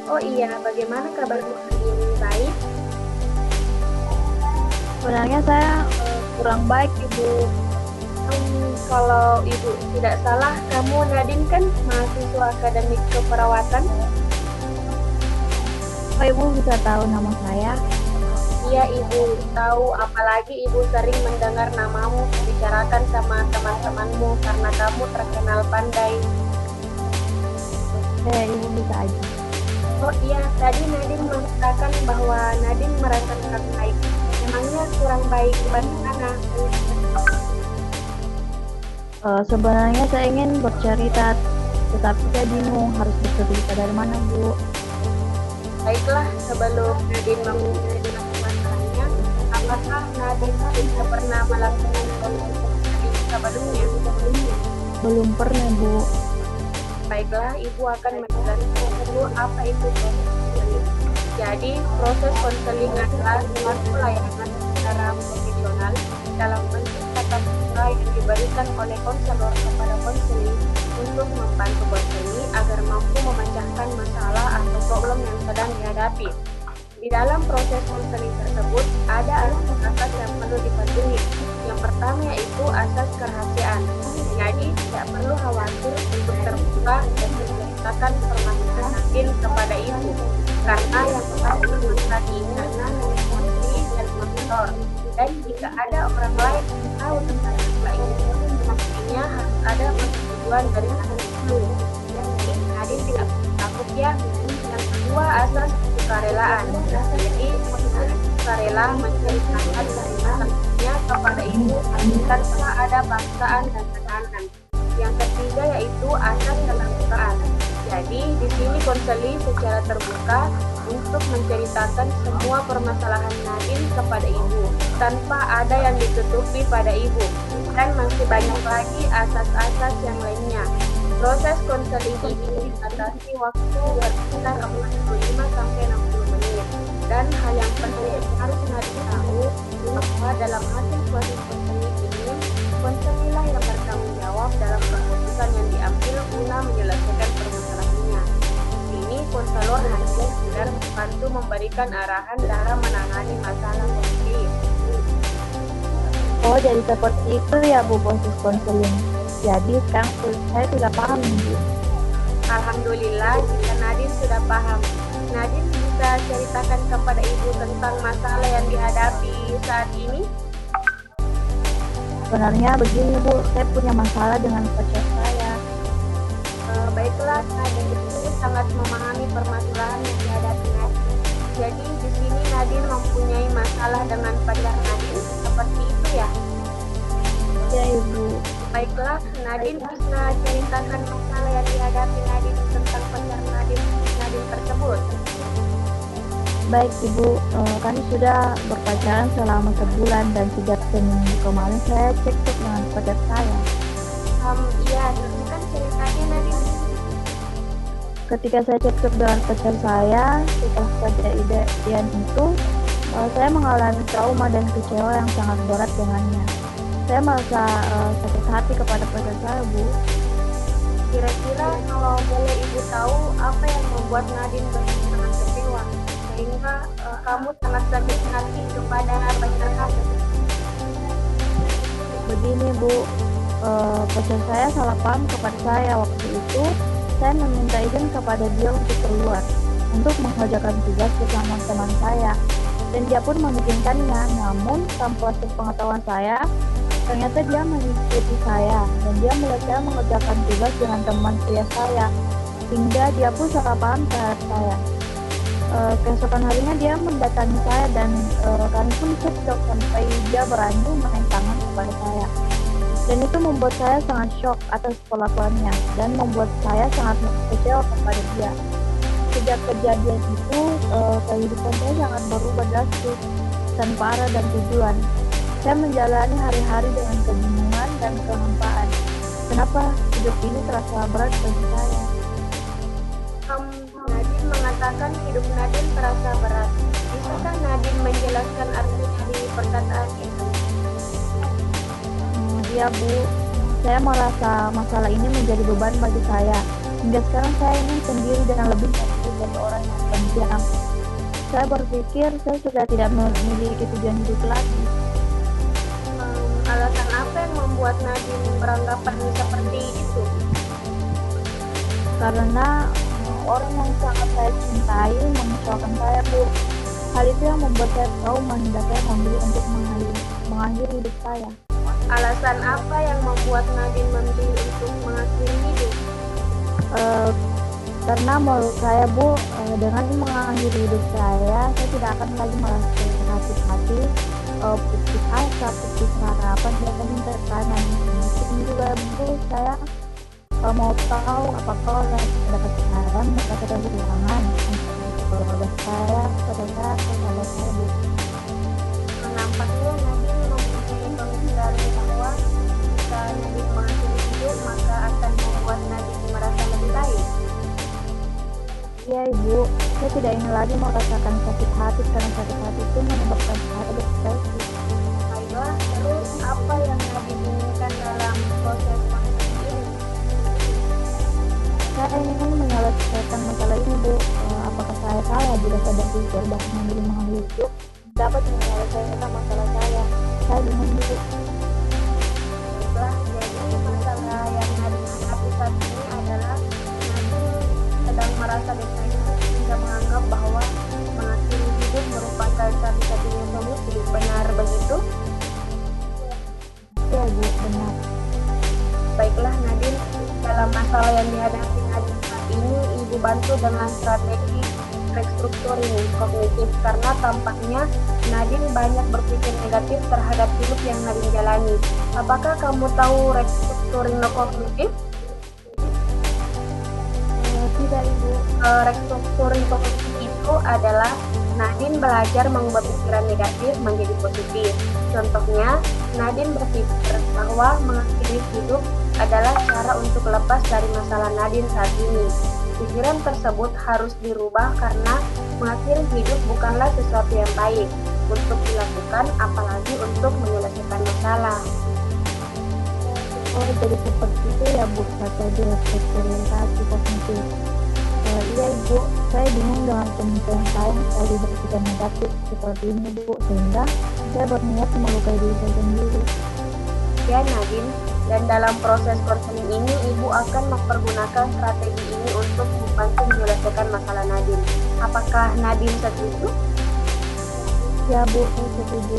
Oh iya, bagaimana kabarmu hari ini? Baik? Sebenarnya saya kurang baik, Ibu. Kalau Ibu tidak salah, kamu Nadine kan mahasiswa akademik keperawatan? Oh, Ibu bisa tahu nama saya? Iya, Ibu tahu, apalagi Ibu sering mendengar namamu dibicarakan sama teman-temanmu karena kamu terkenal pandai. Ibu bisa aja. Oh iya, tadi Nadine mengatakan bahwa Nadine merasa kurang baik. Memangnya kurang baik bagaimana? Sebenarnya saya ingin bercerita, tetapi saya bingung harus bercerita dari mana, Bu. Baiklah, sebelum Nadine memulai dengan masalahnya, apakah Nadine sudah pernah melakukan konsultasi sebelumnya? Belum pernah, Bu. Baiklah, Ibu akan menjelaskan dulu apa itu proses konseling. Jadi, proses konseling adalah suatu layanan secara profesional dalam bentuk tatap muka yang diberikan oleh konselor kepada konseli untuk membantu konseli agar mampu memecahkan masalah atau problem yang sedang dihadapi. Di dalam proses konseling tersebut, ada asas-asas yang perlu dipatuhi. Yang pertama yaitu asas kerahasiaan. Jadi, tidak perlu khawatir untuk terbuka dan menceritakan permasalahan Nadine kepada ibu. Karena yang pertama masalah ini karena konseli dan monitor. Dan jika ada orang lain yang tahu tentang masalah ini, pastinya harus ada persetujuan dari Nadine dulu. Jadi, Nadine tidak takut ya. Yang kedua, asas sukarelaan. Jadi, sukarela menceritakan masalahnya kepada ibu tanpa ada paksaan dan tekanan. Yang ketiga yaitu asas keterbukaan. Jadi, di sini konseli secara terbuka untuk menceritakan semua permasalahan Nadine kepada ibu tanpa ada yang ditutupi pada ibu. Dan masih banyak lagi asas-asas yang lainnya. Proses konseling ini dibatasi waktu berkisar 45 sampai 60 menit. Dan hal yang penting yang harus Nadine tahu bahwa dalam hasil proses konseling ini, konselilah yang bertanggung jawab dalam keputusan yang diambil guna menyelesaikan permasalahannya. Di sini konselor hanya sekedar membantu memberikan arahan dalam menangani masalah konseling. Oh, jadi seperti itu ya, Bu, proses konseling. Jadi sekarang saya sudah paham, Bu. Alhamdulillah, jika Nadine sudah paham. Nadine bisa ceritakan kepada ibu tentang masalah yang dihadapi saat ini? Sebenarnya begini, Bu, saya punya masalah dengan pacar saya. Baiklah, Nadine itu sangat memahami permasalahan yang dihadapi Nadine. Jadi di sini Nadine mempunyai masalah dengan pacar Nadine, seperti itu ya? Ya, Ibu. Baiklah, Nadine bisa ceritakan masalah yang dihadapi Nadine tentang pacar Nadine tersebut. Baik, Ibu, kami sudah berpacaran selama sebulan dan sejak seminggu kemarin saya cekcok dengan pacar saya. Iya, teruskan ceritanya Nadine. Ketika saya cekcok dengan pacar saya, setelah kejadian itu, saya mengalami trauma dan kecewa yang sangat berat dengannya. Saya merasa sakit hati kepada pacar saya, Bu. Kira-kira kalau boleh ibu tahu apa yang membuat Nadine begitu sangat kecewa sehingga kamu sangat sakit hati kepada pacar kamu? Begini, Bu, pacar saya salah paham kepada saya waktu itu. Saya meminta izin kepada dia untuk keluar, untuk mengerjakan tugas bersama teman saya. Dan dia pun mengizinkannya, namun tanpa sepengetahuan saya, ternyata dia mengikuti saya. Dan dia melihat saya mengerjakan tugas dengan teman pria saya, hingga dia pun salah paham terhadap saya. Keesokan harinya dia mendatangi saya dan kami pun cekcok sampai dia berani main tangan kepada saya. Dan itu membuat saya sangat shock atas perlakuannya dan membuat saya sangat kecewa kepada dia. Sejak kejadian itu, kehidupan saya sangat berubah drastis, tanpa arah dan tujuan. Saya menjalani hari-hari dengan kebingungan dan kehampaan. Kenapa hidup ini terasa berat bagi saya? Nadine mengatakan hidup Nadine terasa berat. Bisakah Nadine menjelaskan artinya di perkataan itu? Iya, Bu, saya merasa masalah ini menjadi beban bagi saya. Hingga sekarang saya ingin sendiri dan lebih memiliki dari orang yang diam. Saya berpikir saya sudah tidak memiliki tujuan hidup lagi. Alasan apa yang membuat Nadine beranggapan seperti itu? Karena orang yang sangat saya cintai mengecewakan saya, Bu. Hal itu yang membuat saya trauma hingga saya memilih untuk mengakhiri hidup saya. Alasan apa yang membuat Nadine memilih untuk mengakhiri hidup? Karena menurut saya, Bu, dengan mengakhiri hidup saya tidak akan lagi merasa sakit hati, putus asa, putus harapan, dan tekanan. Ini juga, Bu, saya mau tahu apakah oleh dapat saran mereka sudah kehilangan keluarga saya, saudara saya, Bu. Nampaknya Nadine mempunyai pemikiran bahwa jika Nadine mengakhiri hidup maka akan membuat Nadine merasa lebih baik. Iya, Ibu, saya tidak ingin lagi merasakan sakit hati karena sakit hati itu menyebabkan saya depresi. Baiklah, terus apa yang Nadine inginkan dalam proses konseling ini? Saya ingin menyelesaikan masalah ini, Bu. Apakah saya salah jika saya berpikir bahwa memilih mengakhiri hidup dapat menyelesaikan masalah saya? Saya bingung, Bu. Baiklah, jadi masalah yang Nadine hadapi saat ini adalah Nadine sedang merasa depresi hingga menganggap bahwa mengakhiri hidup merupakan satu-satunya solusi. Benar begitu? Ya, Bu, benar. Baiklah Nadine, dalam masalah yang dihadapi Nadine saat ini, Ibu bantu dengan strategi restrukturing kognitif karena tampaknya Nadine banyak berpikir negatif terhadap hidup yang Nadine jalani. Apakah kamu tahu restrukturing kognitif? Tidak, Ibu. Restrukturing kognitif itu adalah Nadine belajar mengubah pikiran negatif menjadi positif. Contohnya, Nadine berpikir bahwa mengakhiri hidup adalah cara untuk lepas dari masalah Nadine saat ini. Pikiran tersebut harus dirubah karena mengakhiri hidup bukanlah sesuatu yang baik untuk dilakukan, apalagi untuk menyelesaikan masalah. Oh, jadi seperti itu ya, Bu, strategi restrukturisasi kognitif. Iya, Ibu, saya bingung dengan pemikiran saya yang selalu berpikir negatif seperti ini, Bu, sehingga saya berniat melukai diri saya sendiri. Ya Nadine, dan dalam proses konseling ini Ibu akan mempergunakan strategi ini untuk membantu menyelesaikan masalah Nadine. Apakah Nadine setuju? Ya, Bu, saya setuju.